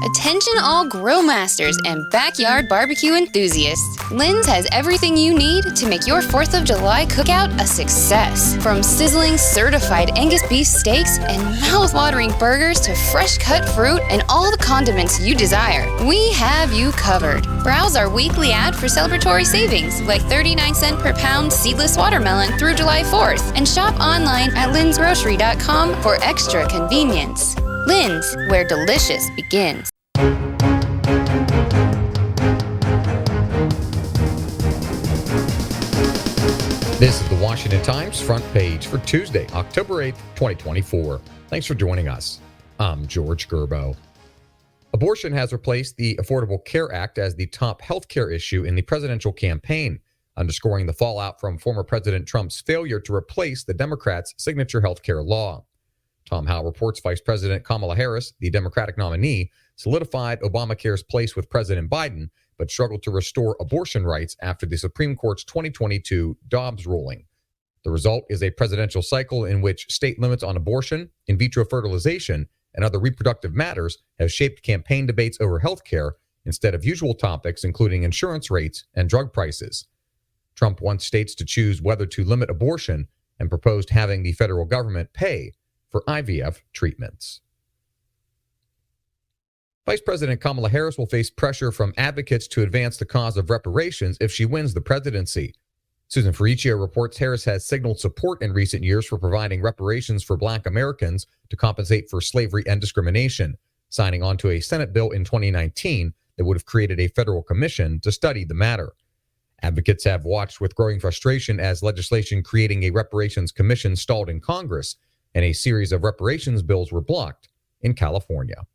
Attention all grill masters and backyard barbecue enthusiasts. Lynn's has everything you need to make your 4th of July cookout a success. From sizzling certified Angus beef steaks and mouth-watering burgers to fresh cut fruit and all the condiments you desire, we have you covered. Browse our weekly ad for celebratory savings like 39-cent per pound seedless watermelon through July 4th and shop online at lynsgrocery.com for extra convenience. Lynn's, where delicious begins. This is the Washington Times front page for Tuesday, October 8th, 2024. Thanks for joining us. I'm George Gerbo. Abortion has replaced the Affordable Care Act as the top healthcare issue in the presidential campaign, underscoring the fallout from former President Trump's failure to replace the Democrats' signature healthcare law. Tom Howell reports Vice President Kamala Harris, the Democratic nominee, solidified Obamacare's place with President Biden, but struggled to restore abortion rights after the Supreme Court's 2022 Dobbs ruling. The result is a presidential cycle in which state limits on abortion, in vitro fertilization, and other reproductive matters have shaped campaign debates over health care instead of usual topics including insurance rates and drug prices. Trump wants states to choose whether to limit abortion and proposed having the federal government pay for IVF treatments. Vice President Kamala Harris will face pressure from advocates to advance the cause of reparations if she wins the presidency. Susan Ferricchio reports Harris has signaled support in recent years for providing reparations for Black Americans to compensate for slavery and discrimination, signing onto a Senate bill in 2019 that would have created a federal commission to study the matter. Advocates have watched with growing frustration as legislation creating a reparations commission stalled in Congress, and a series of reparations bills were blocked in California.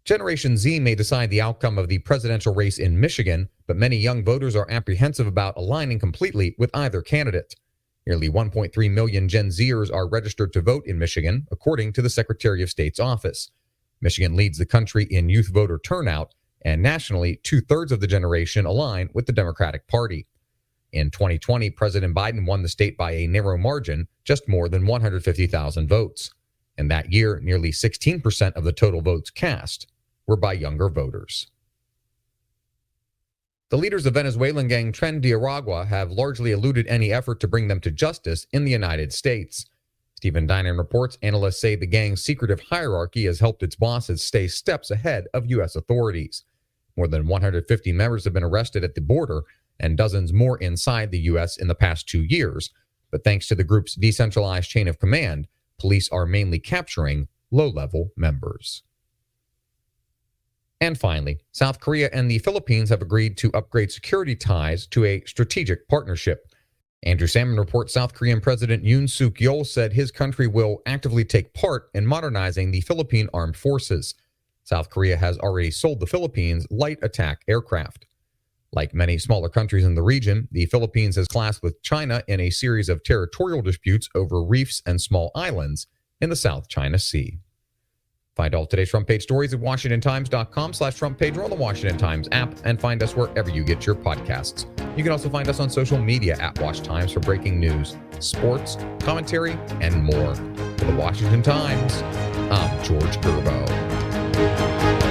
Generation Z may decide the outcome of the presidential race in Michigan, but many young voters are apprehensive about aligning completely with either candidate. Nearly 1.3 million Gen Zers are registered to vote in Michigan, according to the Secretary of State's office. Michigan leads the country in youth voter turnout, and nationally, 2/3 of the generation align with the Democratic Party. In 2020, President Biden won the state by a narrow margin, just more than 150,000 votes. And that year, nearly 16% of the total votes cast were by younger voters. The leaders of Venezuelan gang Tren de Aragua have largely eluded any effort to bring them to justice in the United States. Stephen Dinan reports analysts say the gang's secretive hierarchy has helped its bosses stay steps ahead of U.S. authorities. More than 150 members have been arrested at the border and dozens more inside the U.S. in the past 2 years. But thanks to the group's decentralized chain of command, police are mainly capturing low-level members. And finally, South Korea and the Philippines have agreed to upgrade security ties to a strategic partnership. Andrew Salmon reports South Korean President Yoon Suk-yeol said his country will actively take part in modernizing the Philippine armed forces. South Korea has already sold the Philippines light attack aircraft. Like many smaller countries in the region, the Philippines has clashed with China in a series of territorial disputes over reefs and small islands in the South China Sea. Find all today's front page stories at WashingtonTimes.com/front page or on the Washington Times app, and find us wherever you get your podcasts. You can also find us on social media at Wash Times for breaking news, sports, commentary, and more. For the Washington Times, I'm George Gerbo.